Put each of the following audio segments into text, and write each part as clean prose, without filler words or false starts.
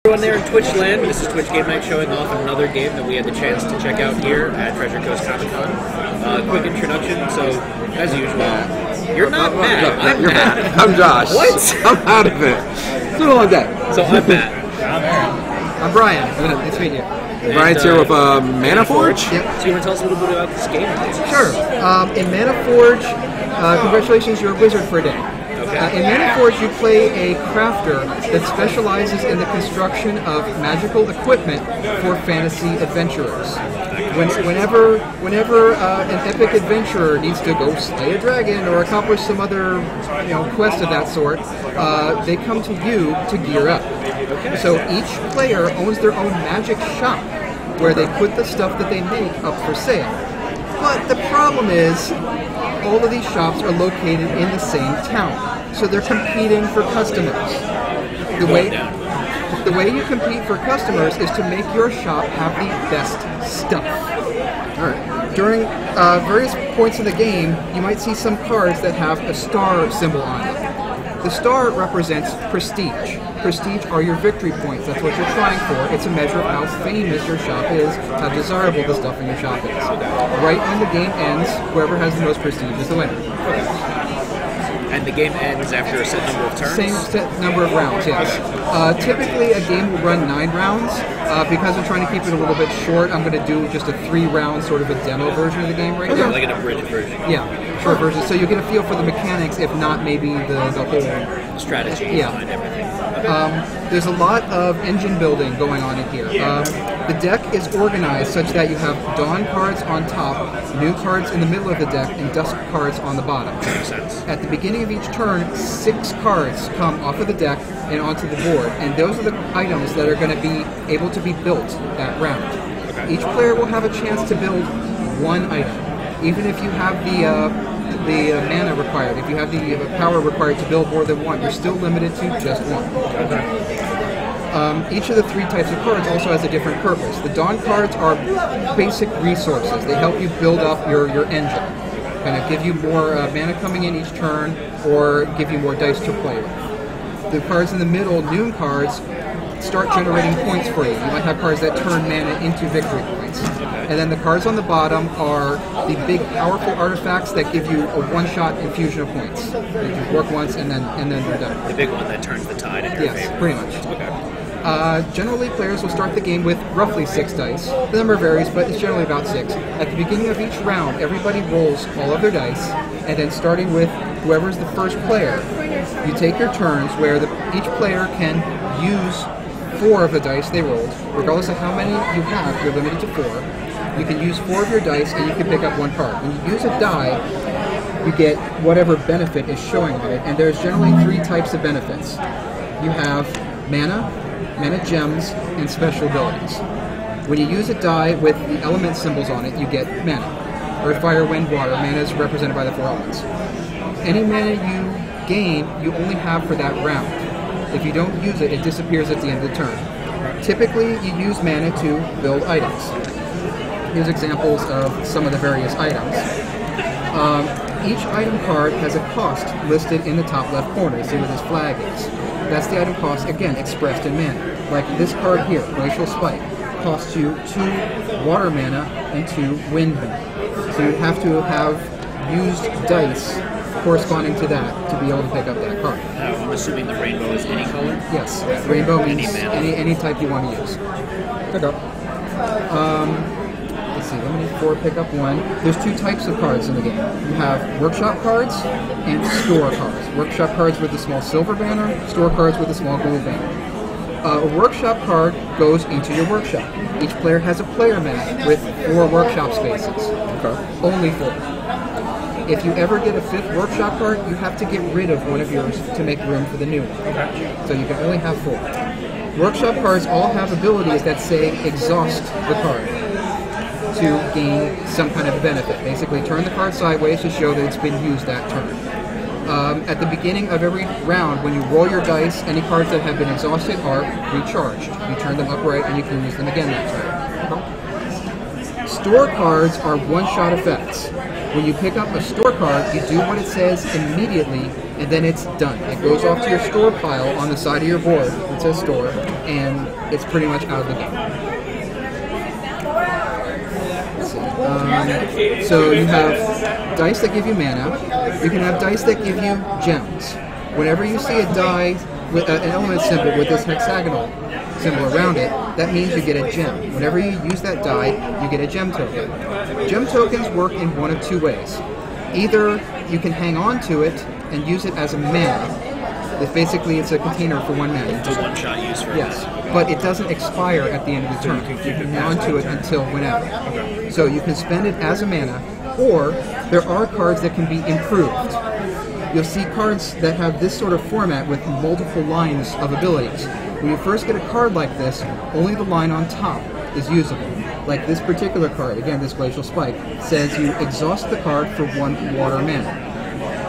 Everyone there in Twitch land, this is Twitch Game Night showing off another game that we had the chance to check out here at Treasure Coast Comic Con. Quick introduction, so as usual, you're not Matt, I'm Matt. I'm Josh. What? I'm out of it. It's been a long day. So I'm Matt. I'm Aaron. I'm Brian. Nice to meet you. Brian's here with Manaforge. Yep. So you want to tell us a little bit about this game? Sure. In Manaforge, congratulations, you're a wizard for a day. In Manaforge, you play a crafter that specializes in the construction of magical equipment for fantasy adventurers. Whenever an epic adventurer needs to go slay a dragon or accomplish some other quest of that sort, they come to you to gear up. So each player owns their own magic shop where they put the stuff that they make up for sale. But the problem is, all of these shops are located in the same town, so they're competing for customers. The way you compete for customers is to make your shop have the best stuff. Alright. During various points in the game, you might see some cards that have a star symbol on them. The star represents prestige. Prestige are your victory points. That's what you're trying for. It's a measure of how famous your shop is, how desirable the stuff in your shop is. Right when the game ends, whoever has the most prestige is the winner. And the game ends after a set number of turns? Same set number of rounds, yes. Typically, a game will run 9 rounds. Because I'm trying to keep it a little bit short, I'm going to do just a 3-round sort of a demo version of the game right now. Like an abridged version? Yeah, short version. So you get a feel for the mechanics, if not maybe the whole strategy behind everything. There's a lot of engine building going on in here. The deck is organized such that you have dawn cards on top, noon cards in the middle of the deck, and dusk cards on the bottom. Makes sense. At the beginning of each turn, 6 cards come off of the deck and onto the board, and those are the items that are going to be able to be built that round. Okay. Each player will have a chance to build 1 item, even if you have the mana required. If you have the power required to build more than 1, you're still limited to just 1. Okay. Each of the 3 types of cards also has a different purpose. The Dawn cards are basic resources. They help you build up your engine. Kind of give you more mana coming in each turn, or give you more dice to play with. The cards in the middle, Noon cards, start generating points for you. You might have cards that turn mana into victory points. And then the cards on the bottom are the big, powerful artifacts that give you a one-shot infusion of points. You just work once and then you're done. The big one that turns the tide in your favor. Yes, pretty much. Okay. Generally, players will start the game with roughly 6 dice. The number varies, but it's generally about 6. At the beginning of each round, everybody rolls all of their dice, and then starting with whoever's the first player, you take your turns where each player can use 4 of the dice they rolled. Regardless of how many you have, you're limited to 4. You can use 4 of your dice, and you can pick up 1 card. When you use a die, you get whatever benefit is showing on it, and there's generally 3 types of benefits. You have mana gems, and special abilities. When you use a die with the element symbols on it, you get mana. Earth, fire, wind, water. Mana is represented by the 4 elements. Any mana you gain, you only have for that round. If you don't use it, it disappears at the end of the turn. Typically, you use mana to build items. Here's examples of some of the various items. Each item card has a cost listed in the top left corner. See where this flag is. That's the item cost, again, expressed in mana. Like this card here, Glacial Spike, costs you 2 water mana and 2 wind mana. So you have to have used dice corresponding to that to be able to pick up that card. I'm assuming the rainbow is any color? Yes, rainbow means any type you want to use. Pick up. Let's see, limited 4, pick up 1. There's 2 types of cards in the game. You have workshop cards and store cards. Workshop cards with the small silver banner, store cards with the small gold banner. A workshop card goes into your workshop. Each player has a player mat with 4 workshop spaces. Okay. Only 4. If you ever get a 5th workshop card, you have to get rid of one of yours to make room for the new one. Okay. So you can only have 4. Workshop cards all have abilities that say exhaust the card to gain some kind of benefit. Basically, turn the card sideways to show that it's been used that turn. At the beginning of every round, when you roll your dice, any cards that have been exhausted are recharged. You turn them upright and you can use them again that turn. Store cards are one-shot effects. When you pick up a store card, you do what it says immediately, and then it's done. It goes off to your store pile on the side of your board. It says store, and it's pretty much out of the game. Let's see. So you have dice that give you mana. You can have dice that give you gems. Whenever you see a die with an element symbol with this hexagonal symbol around it, that means you get a gem. Whenever you use that die, you get a gem token. Gem tokens work in one of two ways. Either you can hang on to it and use it as a mana. Basically, it's a container for one mana. It's a one-shot use for yes, but it doesn't expire at the end of the turn. You can hang on to it until whenever. Okay. So you can spend it as a mana, or there are cards that can be improved. You'll see cards that have this sort of format with multiple lines of abilities. When you first get a card like this, only the line on top is usable. Like this particular card, again, this Glacial Spike, says you exhaust the card for 1 water mana.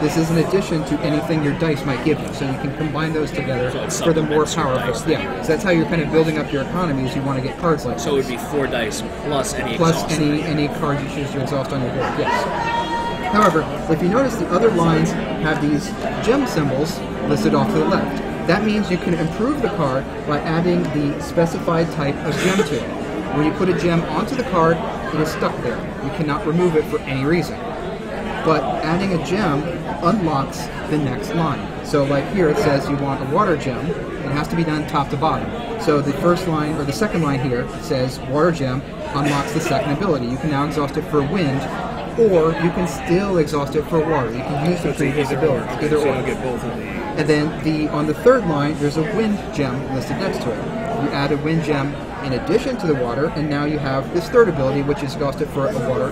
This is in addition to anything your dice might give you, so you can combine those together for the more powerful. Yeah, so that's how you're kind of building up your economy, is you want to get cards like so this. So it would be 4 dice plus any plus exhaust. any card you choose to exhaust on your board, yes. However, if you notice the other lines have these gem symbols listed off to the left. That means you can improve the card by adding the specified type of gem to it. When you put a gem onto the card, it is stuck there. You cannot remove it for any reason. But adding a gem unlocks the next line. So like here it says you want a water gem. It has to be done top to bottom. So the first line, or the second line here, says water gem unlocks the second ability. You can now exhaust it for wind, or you can still exhaust it for water. You can use the previous ability. Either or. Get both of these. And then on the third line, there's a wind gem listed next to it. You add a wind gem in addition to the water, and now you have this third ability, which is exhausted for a water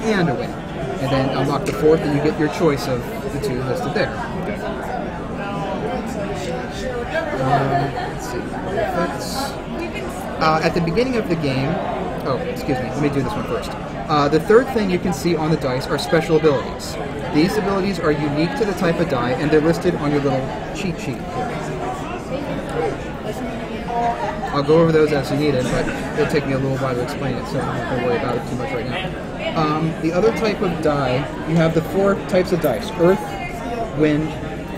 and a wind. And then unlock the fourth, and you get your choice of the 2 listed there. Let's see. Effects. At the beginning of the game, let me do this one first. The third thing you can see on the dice are special abilities. These abilities are unique to the type of die, and they're listed on your little cheat sheet here. I'll go over those as you need it, but it'll take me a little while to explain it, so I'm not going to worry about it too much right now. The other type of die, you have the 4 types of dice: earth, wind,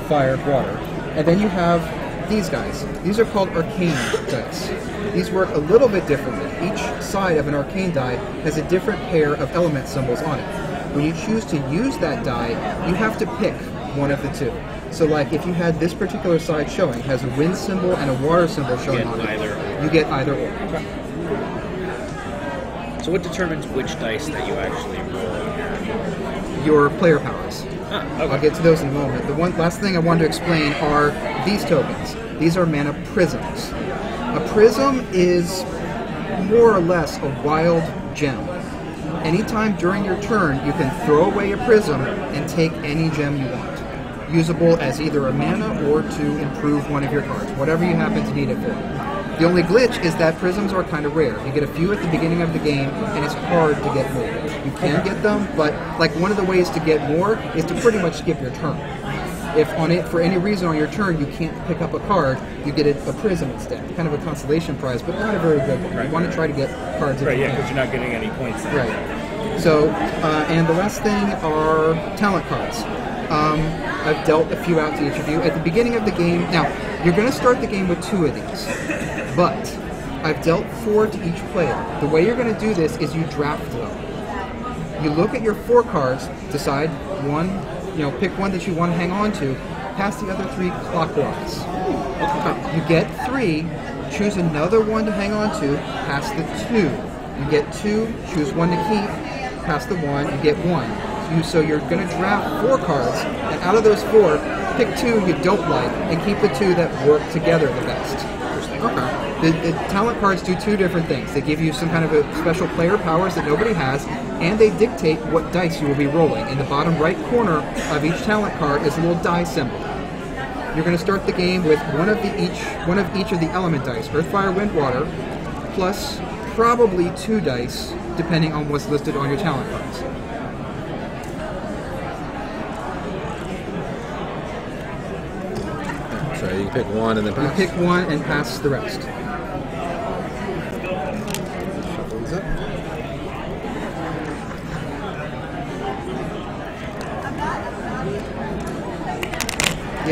fire, water. And then you have these guys. These are called arcane dice. These work a little bit differently. Each side of an arcane die has a different pair of element symbols on it. When you choose to use that die, you have to pick one of the 2. So like if you had this particular side showing, has a wind symbol and a water symbol showing on it, you get either or. So what determines which dice that you actually roll? Your player powers. Ah, okay. I'll get to those in a moment. The last thing I wanted to explain are these tokens. These are mana prisms. A prism is more or less a wild gem. Anytime during your turn, you can throw away a prism and take any gem you want. Usable as either a mana or to improve one of your cards, whatever you happen to need it for. The only glitch is that prisms are kind of rare. You get a few at the beginning of the game, and it's hard to get more. You can get them, but like one of the ways to get more is to pretty much skip your turn. If for any reason on your turn you can't pick up a card, you get a prism instead. Kind of a consolation prize, but not a very good one. Right. You want to try to get cards if you can. Because you're not getting any points there. Right. So, and the last thing are talent cards. I've dealt a few out to each of you. At the beginning of the game, now, you're going to start the game with 2 of these, but I've dealt 4 to each player. The way you're going to do this is you draft them. You look at your 4 cards, decide one, pick one that you want to hang on to, pass the other 3 clockwise. You get 3, choose another one to hang on to, pass the 2. You get 2, choose one to keep, pass the 1, you get 1. So you're going to draft 4 cards, and out of those 4, pick 2 you don't like, and keep the 2 that work together the best. Okay. The talent cards do 2 different things. They give you some kind of a special player powers that nobody has, and they dictate what dice you will be rolling. In the bottom right corner of each talent card is a little die symbol. You're going to start the game with one of each of the element dice: earth, fire, wind, water, plus probably 2 dice, depending on what's listed on your talent cards. So you pick one and then pass. You pick one and pass the rest. Shuffle these up.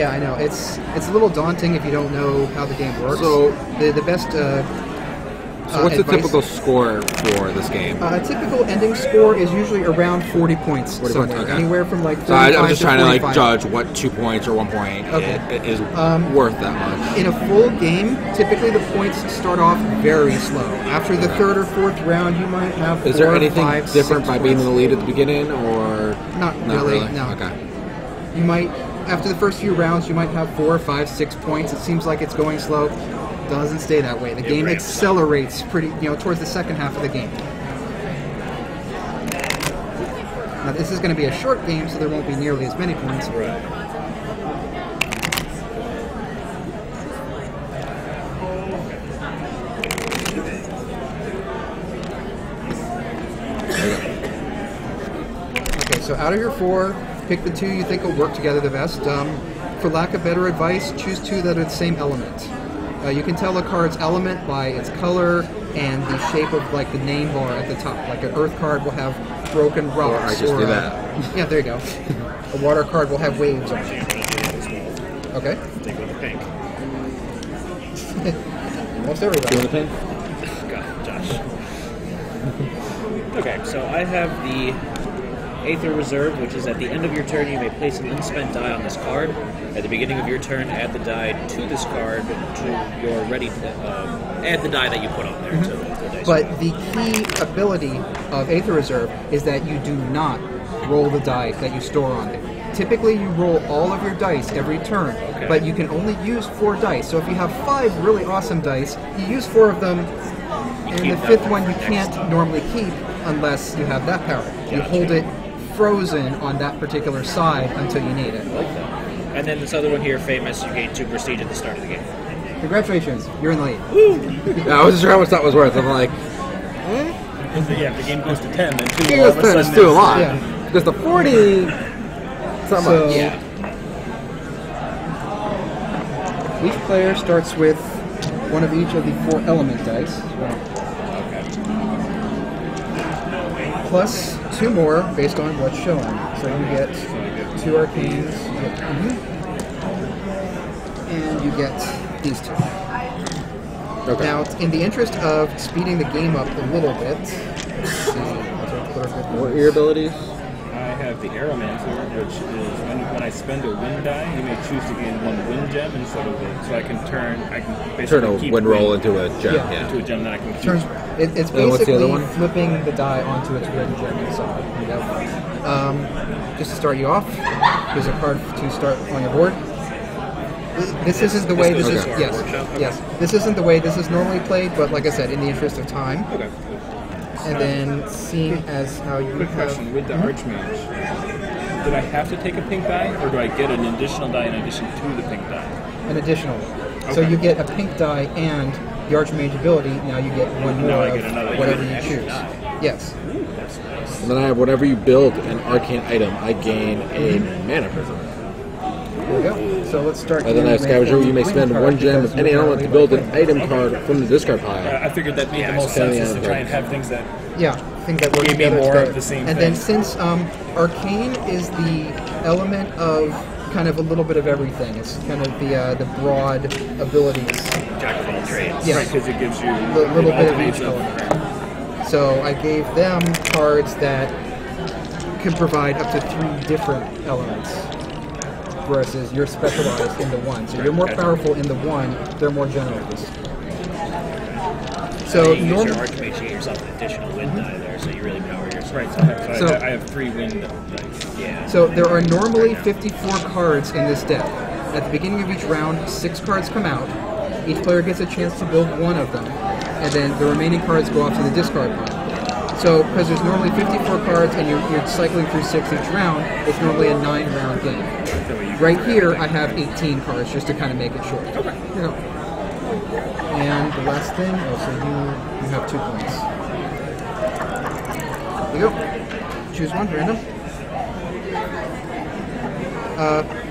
Yeah, I know. It's a little daunting if you don't know how the game works. So the best. So what's the advice- typical score for this game? A typical ending score is usually around 40 points 40 somewhere. points, okay. Anywhere from like 35 So I'm just to trying to 45. judge what 2 points or 1 point is worth that much. In a full game, typically the points start off very slow. After the third or fourth round, you might have Is there 4, anything 5, different 6 by being in points. the lead at the beginning, or Not really, no. Okay. You might, after the first few rounds, you might have 4, 5, 6 points. It seems like it's going slow. Doesn't stay that way. The game accelerates towards the second half of the game. Now this is going to be a short game, so there won't be nearly as many points. Okay, so out of your 4, pick the 2 you think will work together the best. For lack of better advice, choose 2 that are the same element. You can tell a card's element by its color and the shape of like the name bar at the top. Like an earth card will have broken rocks. Or I just do that. Yeah, there you go. A water card will have waves on it. Okay. Take with the pink. Most everybody. You want the pin? God, Josh. Okay, so I have the Aether Reserve, which is at the end of your turn, you may place an unspent die on this card. At the beginning of your turn, add the die to this card to your ready. Add the die that you put on there. To the dice. But the key ability of Aether Reserve is that you do not roll the die that you store on there. Typically, you roll all of your dice every turn, but you can only use 4 dice. So if you have 5 really awesome dice, you use 4 of them, and the 5th one you can't normally keep unless you have that power. You hold it frozen on that particular side until you need it. I like that. And then this other one here, famous, you gain 2 prestige at the start of the game. Congratulations, you're in the lead. Yeah, I wasn't sure how much that was worth. I'm like, If the game goes to 10, then 2 it all was of a sudden still a is- lot. Yeah. Because the 40, so So- much. Yeah. Each player starts with one of each of the 4 element dice. Plus 2 more based on what's shown. So you get 2 arcanes, and you get these 2. Okay. Now, in the interest of speeding the game up a little bit, let's see. What are your abilities? I have the Aeromancer, which is when I spend a wind die, you may choose to gain 1 wind gem instead of it. So I can basically Turn a keep wind roll into a gem. Yeah. Yeah. into a gem that I can keep. Turns, it's And what's the other basically one? flipping the die onto its red gem inside. Here you go. Just to start you off, here's a card to start on your board. This isn't the way this is. Okay. Yes, yes. This isn't the way this is normally played, but like I said, in the interest of time, Okay. and then seeing as how you Quick have. question, with the Archmage, did I have to take a pink die, or do I get an additional die in addition to the pink die? An additional one. So Okay. you get a pink die and the Archmage ability. Now you get one more Now I of get another- whatever you you get an extra choose. die. Yes. That's nice. And then I have whenever you build an arcane item, I gain a mana prism. There we go. So let's start. And then I have here with scavenger. a You may wind spend card 1 gem because of any you're element to currently build an like item card from the discard pile. I figured that made Yeah, the most it's sense kinda is to yeah, try okay. and have things that Yeah, things that work Give me together. more together. of the same And thing. then since arcane is the element of kind of a little bit of everything, it's kind of the broad abilities. Jack of all trades. Yes. right because it gives you A little bit of alternates each element. So I gave them cards that can provide up to 3 different elements, versus you're specialized in the one. So you're more powerful in the one, they're more generals. So you use your normally, Archmage, you get yourself an additional wind die there, so you really power yourself. Right, so So- I have 3 wind dice. Yeah. so there are normally 54 cards in this deck. At the beginning of each round, 6 cards come out. Each player gets a chance to build one of them, and then the remaining cards go off to the discard pile. So, because there's normally 54 cards and you're cycling through 6 each round, it's normally a 9-round game. Right here, I have 18 cards just to kind of make it short. Okay. You know. And the last thing, so you have 2 points. There you go. Choose one, random.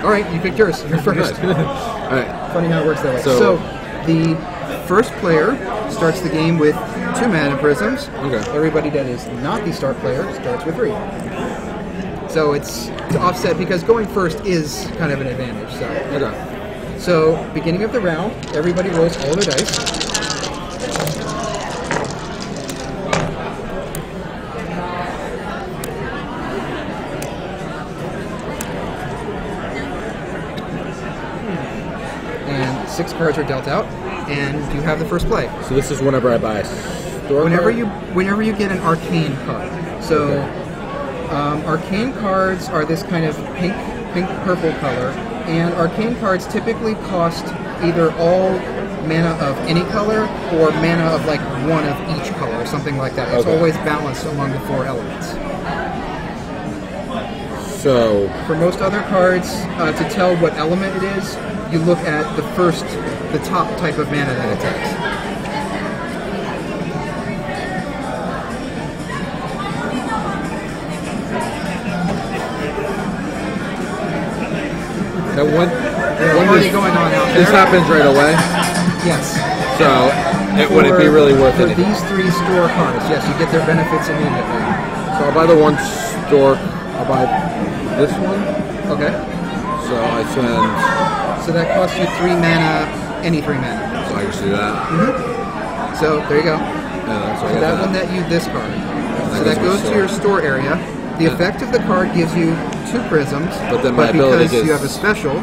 All right, you picked yours. You're first. Alright. Funny how it works that way. So- So the first player starts the game with 2 mana prisms. Okay. Everybody that is not the start player starts with 3. So it's to offset because going first is kind of an advantage. So. Okay. So, beginning of the round, everybody rolls all their dice. And 6 cards are dealt out, and you have the first play. So this is whenever I buy a store Whenever card? you get an arcane card. So, arcane cards are this kind of pink-purple color, and arcane cards typically cost either all mana of any color or mana of like one of each color, something like that. It's Okay. always balanced among the 4 elements. So, For most other cards, to tell what element it is, you look at the top type of mana that it takes. that one, There's when already this, going on out this there. happens right away, Yes. so it wouldn't be really worth for it. these 3 store cards, yes, you get their benefits immediately. So I'll buy the one store, I'll buy this one, Okay. so I spend, So that costs you 3 mana, any 3 mana. so I just do that. So there you go. Yeah, so I So get that one that you this card. So goes that to goes the to your store area. The Yeah. effect of the card gives you 2 prisms, But then my ability because you gets- have a special,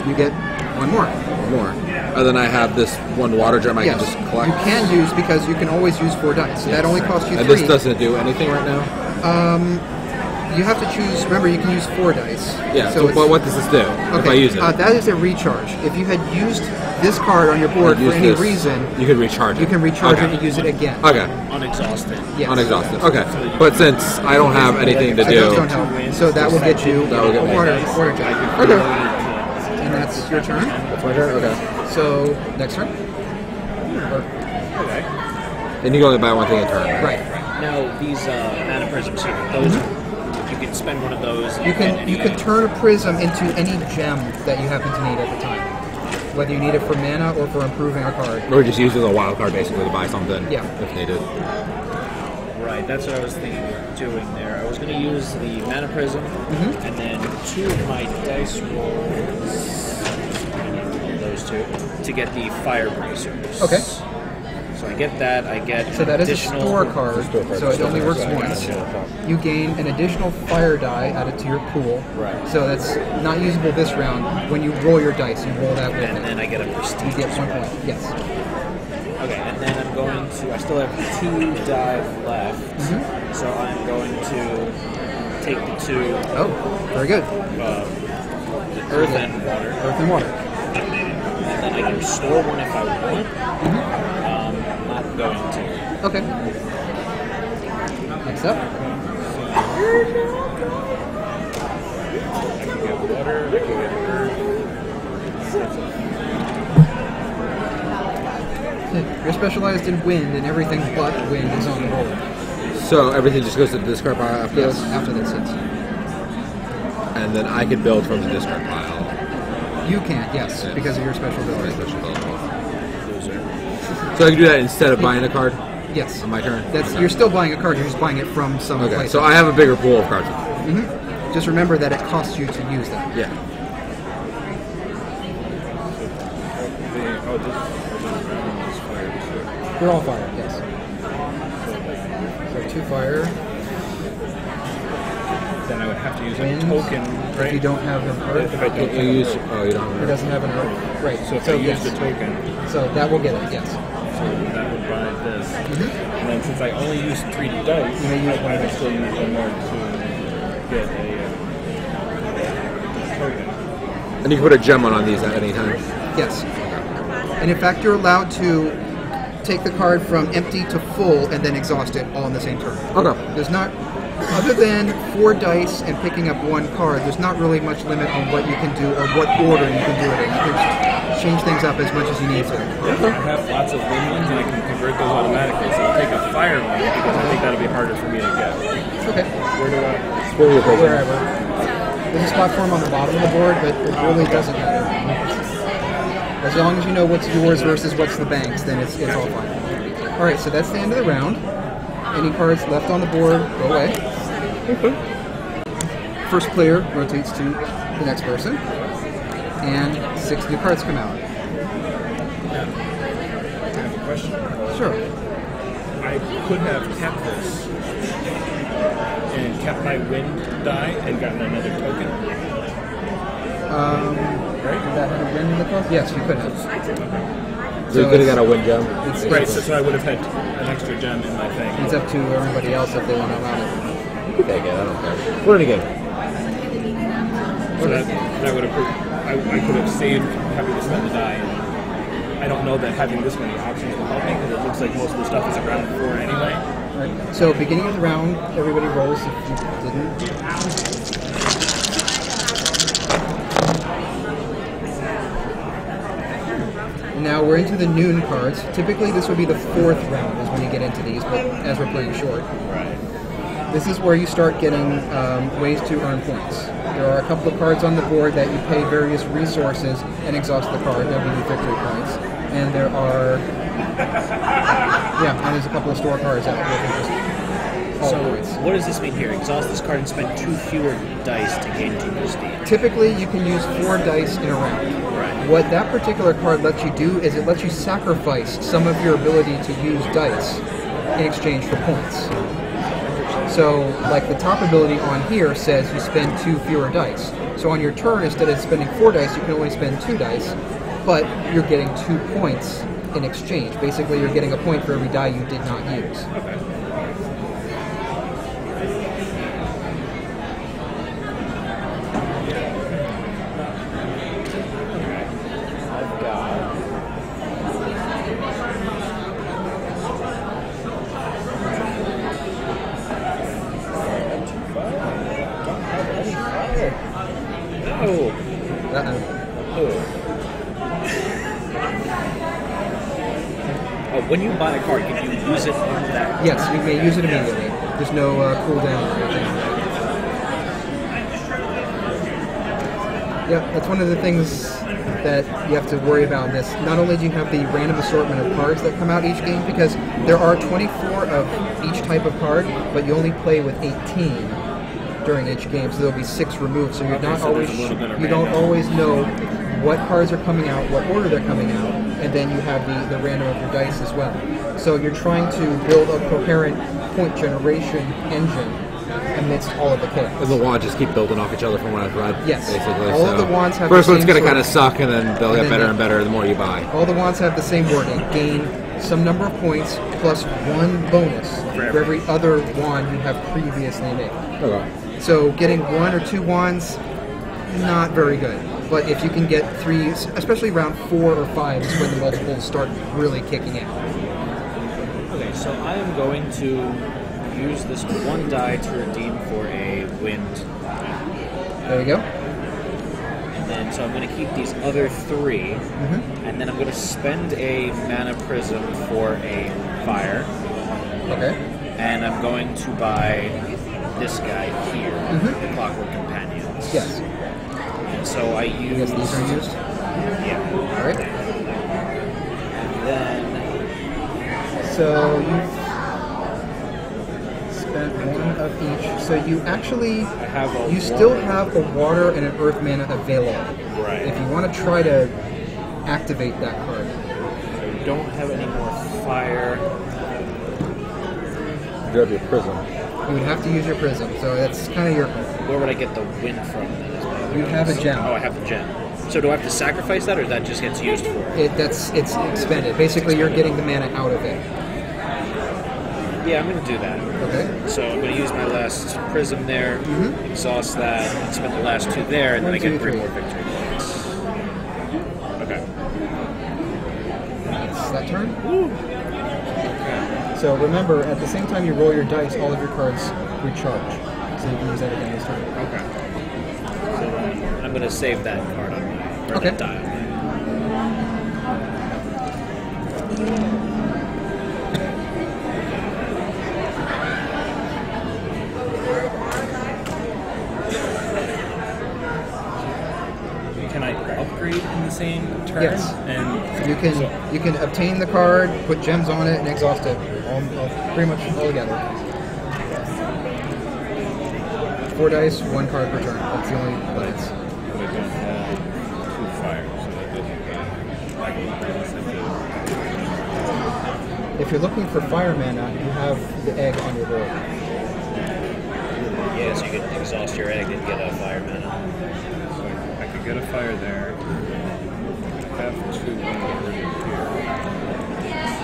you get 1 more. more. And then I have this one water gem I Yes, can just collect. you can use because you can always use 4 dice. So that only costs you 3. And this doesn't do anything right now? You have to choose. Remember, you can use 4 dice. Yeah, So so, it's- but what does this do if I use it? that is a recharge. If you had used this card on your board for Use any this, reason, you can recharge it. you can recharge Okay. it and use it again. Okay, Unexhausted. Yes. unexhausted. Okay, but since I don't have anything to Those don't do, help. So that will get you That will get a me. water gem. okay, And that's your turn. that's my turn. Okay, So next turn. then you can only buy one thing a turn. Right. Now these mana prisms here, those you can spend one of those. You and can you can turn a prism into any gem that you happen to need at the time, whether you need it for mana or for improving a card. Or just use it as a wild card basically to buy something Yeah. if needed. Right, that's what I was thinking of doing there. I was going to use the mana prism, and then 2 of my dice rolls, those 2, to get the fire bracers. Okay. So I get that. I get So that is a additional store card, so it only works once. You gain an additional fire die added to your pool. Right. So that's not usable this round. When you roll your dice, you roll that with and it. then I get a prestige. You get 1 point. Yes. Okay, and then I'm going to. I still have 2 dive left, so I'm going to take the 2 Oh, very good. earth and water, Earth and water. and then I can store 1 if I want. Not going to. Okay. Next up. I can get water, I can get earth. You're specialized in wind, and everything but wind is on the board. So everything just goes to the discard pile after Yes, this, after this hits. and then I can build from the discard pile. You can't, yes, because of your special ability. Special build. So I can do that instead of buying a card Yes. on my turn. That's You're still buying a card, you're just buying it from some Okay, place. so I have a bigger pool of cards. Just remember that it costs you to use them. Yeah. This fire. They're all fire, yes. So 2 fire. Then I would have to use a Wind. token, If right? you don't have an If earth, I don't You have use. a- Oh, you don't it have. doesn't have an earth. Right. So if I use yes. the token, So that will get it, yes. so that would buy this. And then since I only use 3 dice, You may use I can still use one more to get a token. And you can put a gem on these at any time. Yes. And in fact, you're allowed to take the card from empty to full and then exhaust it all in the same turn. Okay. There's not, other than 4 dice and picking up 1 card, there's not really much limit on what you can do or what order you can do it in. You can change things up as much as you need to. I have lots of wind ones and I can convert those automatically. So I'll take a fire one because I think that'll be harder for me to get. Okay. Where do I? Where are you placing? Wherever. There's a spot form on the bottom of the board, but it really doesn't matter. As long as you know what's yours versus what's the bank's, then it's all fine. Alright, so that's the end of the round. Any cards left on the board, go away. first player rotates to the next person, and 6 new cards come out. I have a question. Sure. I could have kept this and kept my wind die and gotten another token. Right? Did that have a win in the cost? Yes, you could have. So you could have got a win gem. Right, so I would have had an extra gem in my thing. It's up to everybody else if they want to allow it. You could take it, I don't care. Put it again. So that would have I could have saved having to spend the die. And I don't know that having this many options will help me because it looks like most of the stuff is around 4 anyway. Right. So beginning of the round, everybody rolls if you didn't. Now we're into the noon cards. Typically this would be the 4th round is when you get into these, but as we're playing short. Right. This is where you start getting ways to earn points. There are a couple of cards on the board that you pay various resources and exhaust the card. That'll give you victory points. And there are... and there's a couple of store cards out there that just haul points. What does this mean here? Exhaust this card and spend 2 fewer dice to gain 2 prestige. Typically, you can use 4 dice in a round. Right. What that particular card lets you do is it lets you sacrifice some of your ability to use dice in exchange for points. So, like the top ability on here says you spend 2 fewer dice. So on your turn, instead of spending 4 dice, you can only spend 2 dice, but you're getting 2 points in exchange. Basically, you're getting a point for every die you did not use. Okay. When you buy a card, can you use it on that? Yes, you may use it immediately. There's no cooldown or anything. Yeah, that's one of the things that you have to worry about in this. Not only do you have the random assortment of cards that come out each game, because there are 24 of each type of card, but you only play with 18 during each game, so there'll be 6 removed. So you're not always you don't always know what cards are coming out, what order they're coming out, and then you have the random of your dice as well. So you're trying to build a coherent point generation engine amidst all of the chaos. And the wands just keep building off each other from what I've read. Yes. Basically. All of the wands have first the one's same going to sort kind of suck, and then they'll get better and better the more you buy. All the wands have the same wording. Gain some number of points plus 1 bonus for every other wand you have previously made. Okay. So getting 1 or 2 wands, not very good. But if you can get 3, especially around 4 or 5 is when the multiples start really kicking in. Okay, so I am going to use this 1 die to redeem for a wind. There you go. And then, so I'm going to keep these other 3, and then I'm going to spend a mana prism for a fire. Okay. And I'm going to buy this guy here, the Clockwork Companions. Yes. So I use... I guess these are used? Yeah. Alright. And then... So you've spent 1 of each. So you actually... you still have a water and an earth mana available. Right. If you want to try to activate that card. So you don't have any more fire. You have your prism. You would have to use your prism. So that's kind of your... Where would I get the wind from? You have a gem. Oh, I have the gem. So do I have to sacrifice that, or that just gets used for it? It's expended. Basically, you're getting the mana out of it. Yeah, I'm going to do that. Okay. So I'm going to use my last prism there, exhaust that, and spend the last 2 there, and then I get 3 more victory points. Okay. It's that turn. Okay. So remember, at the same time you roll your dice, all of your cards recharge. So you can use that again this turn. Okay. I'm going to save that card on my that die on Can I upgrade in the same turn? Yes. And you can obtain the card, put gems on it, and exhaust it. All pretty much all together. 4 dice, 1 card per turn. That's the only limits. But I don't have 2 fire, so that doesn't. If you're looking for fire mana, you have the egg on your board. Yeah, so you could exhaust your egg and get a fire mana. So I could get a fire there. I have 2 wind already here.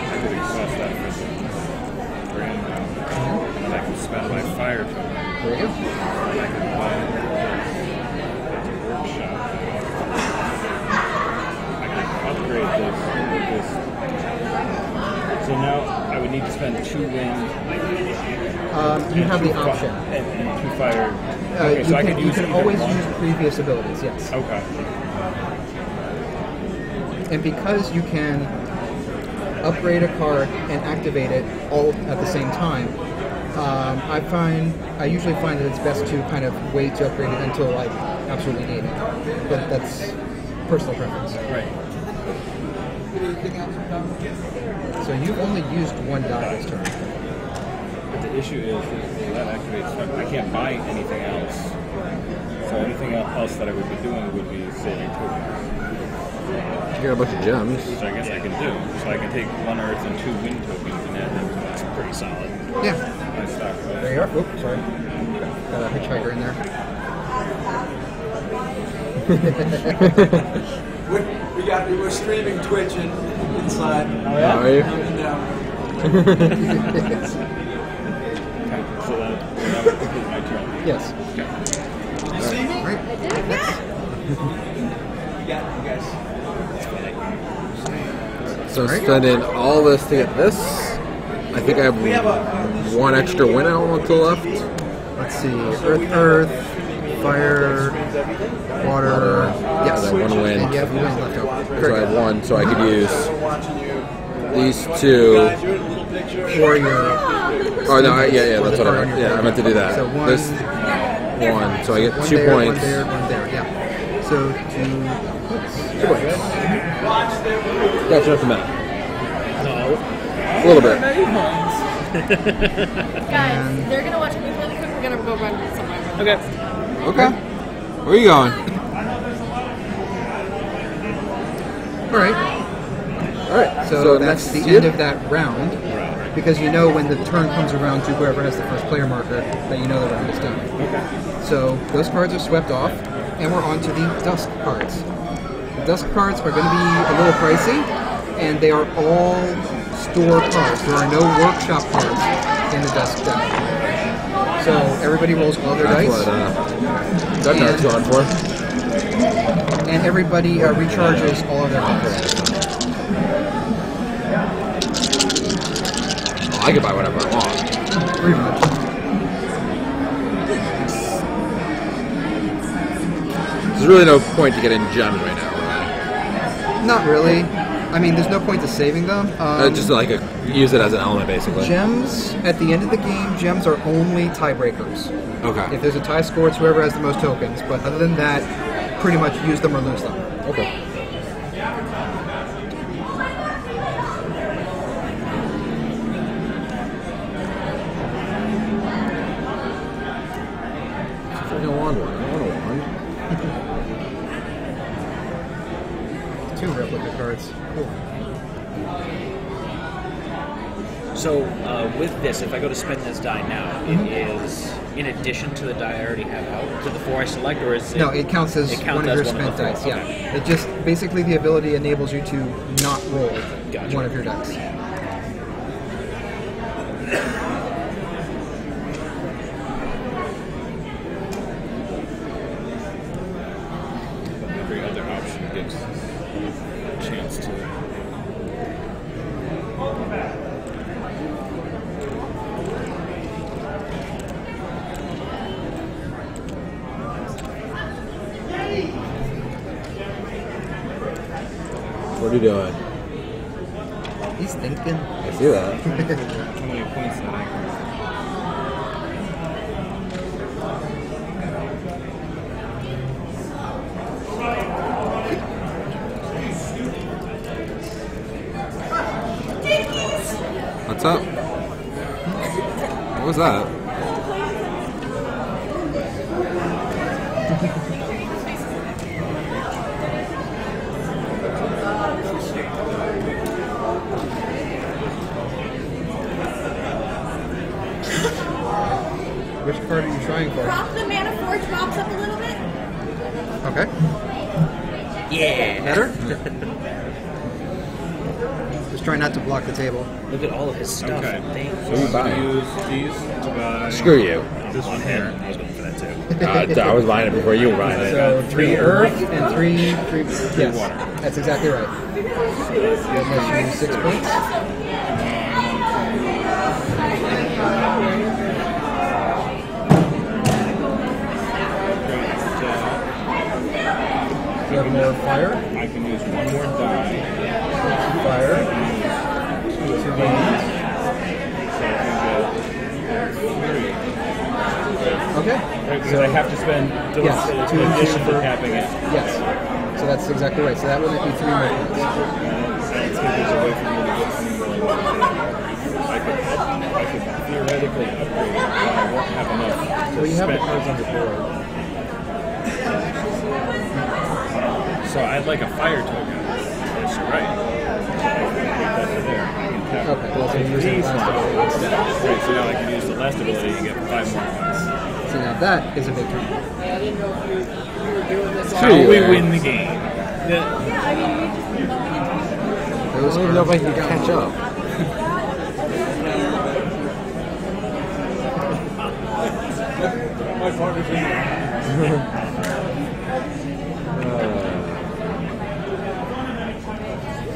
I could exhaust that for the grand round. And then I can spend my fire token. There you go. I can buy the workshop. I can upgrade this. So now I would need to spend 2 wind. You have the option. And 2 fire. Okay, so I can use you can either always one. use previous abilities, yes. Okay. And because you can upgrade a card and activate it all at the same time, I usually find that it's best to kind of wait to upgrade it until I absolutely need it. But that's personal preference. Right. So you've only used 1 die this turn. But the issue is that activates. I can't buy anything else. So anything else that I would be doing would be saving tokens. You got a bunch of gems. Which I guess I can do. So I can take 1 earth and 2 wind tokens and add them to That's pretty solid. Yeah. my stock. There you are. Oops, sorry. Got a hitchhiker in there. We're streaming Twitch inside. Oh, yeah? Are you? Up and down. So that would complete my turn. Yes. Did you see me? Right. You guys. So spending all this to get this. I think I have 1 extra win element to the left. Let's see. Earth, fire, water. Yes. And then 1 wind. And you have 1 left over. So I have 1, so I could use these 2. Or your. Oh no, yeah, that's what I meant. Yeah, I meant to do that. So 1. This 1, so I get 2 there, points. 1 there, 1 there. Yeah. So 2 points. That's enough for that. No. A little bit. Guys, they're gonna watch me really quick. We're gonna go run somewhere. Okay. Okay. Where are you going? All right. Alright, So that's the end of that round. Because you know when the turn comes around to whoever has the first player marker that you know the round is done. Okay. So those cards are swept off, and we're on to the Dusk cards. The Dusk cards are going to be a little pricey, and they are all store cards. There are no workshop cards in the Dusk deck. So everybody rolls all their That's dice, what Gundar's going for. and everybody recharges all of their cards. Oh, I can buy whatever I want. Pretty much. There's really no point to getting gems right now, right? Not really. I mean, there's no point to saving them. Just like use it as an element, basically. Gems, at the end of the game, gems are only tiebreakers. Okay. If there's a tie score, it's whoever has the most tokens. But other than that, pretty much use them or lose them. Okay. I don't want one. I don't want a wand. 2 replica cards. Cool. So with this, if I go to spend this die now, it is in addition to the die I already have out to the 4 I select, or is it? No, it counts as It counts one of your as one of spent the 4, dice. Yeah. okay. It just basically the ability enables you to not roll Gotcha. one of your dice. Every other option gives a chance to. What are you doing? He's thinking. I see that. How many points that I can. What's up? What was that? card are you trying for? Prop the Manaforge box up a little bit. Okay. Yeah. Better? Just try not to block the table. Look at all of his stuff. Okay. Thank So you. we're going to use these to buy Screw you. this one here. I was going for that too. I was buying it before you were buying it. So 3 earth and 3 yes, water. that's exactly right. You guys use 6 points. You have more fire. I can use one more die. Fire. 2 So I Okay. can go because I have to spend Yes, in 2 addition to for- tapping it. Yes. So that's exactly right. So that would make you 3 more points. Let's take this away from me to get any more. I could theoretically upgrade it, but I won't have enough. So you have the spend. cards on the board. So I'd like a fire token. Yes, you're right. So I can put that to there. I can tap it. Okay, well, so you're using These last ones. ability instead. Right, so now I can use the last ability and get 5 more points. So now that is a victory. How we win the game. Those I don't are know if I can catch up. My partner's in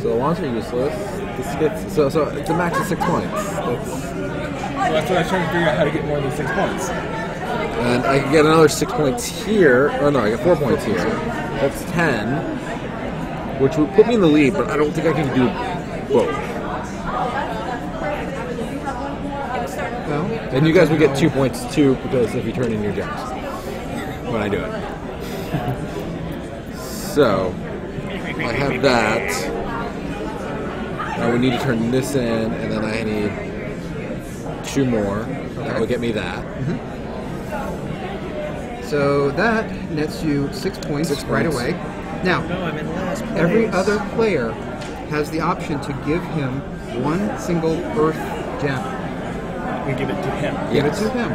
So the wands are useless. This gets so it's a max of 6 points. That's what I was trying to figure out how to get more than 6 points. And I can get another 6 points here. Oh no, I get 4 points here. That's 10, which would put me in the lead, but I don't think I can do both. well. And you guys would get 2 points too, because if you turn in your gems when I do it. So I have that. Now we need to turn this in, and then I need 2 more. That will get me that. So that nets you 6 points, 6 right points. away. Now, No, I'm in last place. every other player has the option to give him 1 single earth gem. We give it to him. Give Yes. it to him.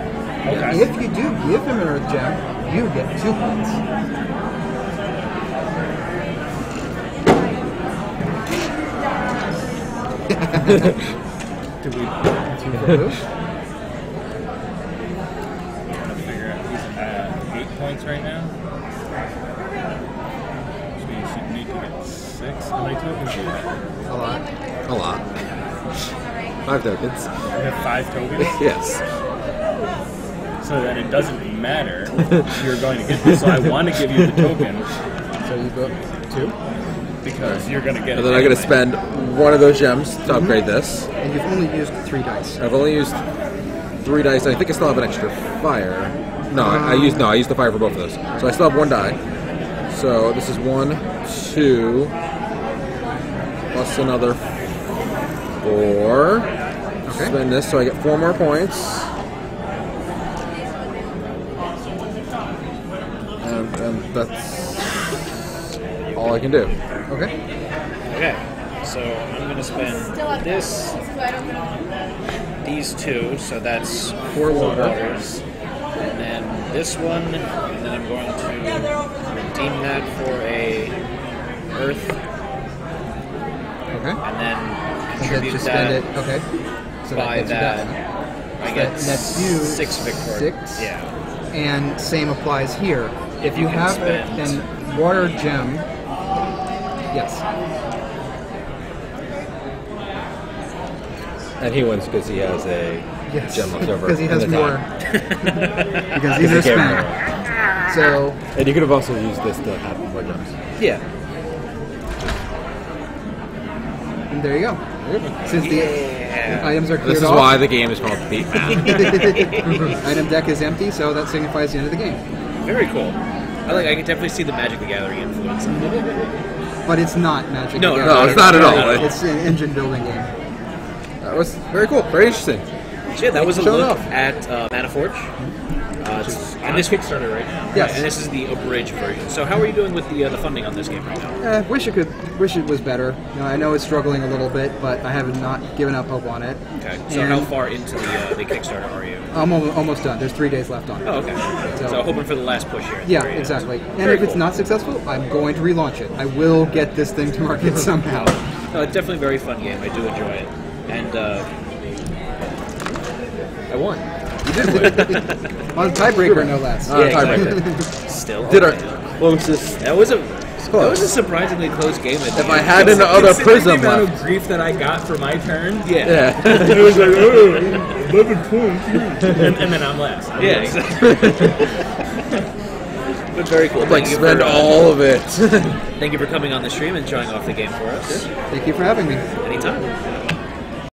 Okay. If you do give him an earth gem, you get 2 points. Do we? 2 for Luke. Trying to figure out. He's at 8 points right now. So you should need to get 6. How many tokens do you have? A lot. A lot. 5 tokens. You have 5 tokens? Yes. So then it doesn't matter. You're going to get this. So I want to give you the token So you go 2. because you're going to get And it then I got to anyway. spend 1 of those gems to upgrade this. And you've only used 3 dice. I've only used 3 dice. I think I still have an extra fire. No, I used the fire for both of those. So I still have 1 die. So this is 1, 2, plus another 4. Okay. Spend this so I get 4 more points. And that's all I can do. Okay. Okay, so I'm going to spend this, these 2, so that's 4 waters, and then this one, and then I'm going to redeem that for a earth, Okay. and then And then contribute just spend that it. Okay. So by gets you that. I get That's you 6 victory. 6. Yeah. And same applies here. If you You can have spend- an water gem, yes. And he wins because he has a Yes. gem left over. Because he has in the more. time. Because these are spent. So, And you could have also used this to have more gems. Yeah. and there you go. Since the items are cleared This is off, why the game is called Beat Man. item deck is empty, so that signifies the end of the game. Very cool. I can definitely see the Magic the Gathering influence. But it's not Magic. No, the no, Gathering. it's not at all. It's an engine building game. That was very cool, very interesting. So yeah, that was a Show it look off. at Manaforge. And this Kickstarter right now. Yes. And this is the abridged version. So how are you doing with the funding on this game right now? Wish it was better. You know, I know it's struggling a little bit, but I have not given up hope on it. Okay. So And how far into the Kickstarter are you? I'm almost done. There's 3 days left on it. Oh, okay. So hoping for the last push here. at the Yeah, very end. exactly. And Very if it's cool. not successful, I'm going to relaunch it. I will get this thing to market somehow. No, it's definitely a very fun game. I do enjoy it. And I won. You did win. On a tiebreaker, no less. Tiebreaker. Still. Did our okay. closest. That was a close. surprisingly close game. At the If I end. had an other Considering prism the amount left. of grief that I got for my turn. Yeah. Yeah. It was like, oh, 11 points. and then I'm last. Yeah, exactly. But very cool. Like Thank you spend for, all of it. Thank you for coming on the stream and showing off the game for us. Thank you for having me. Anytime.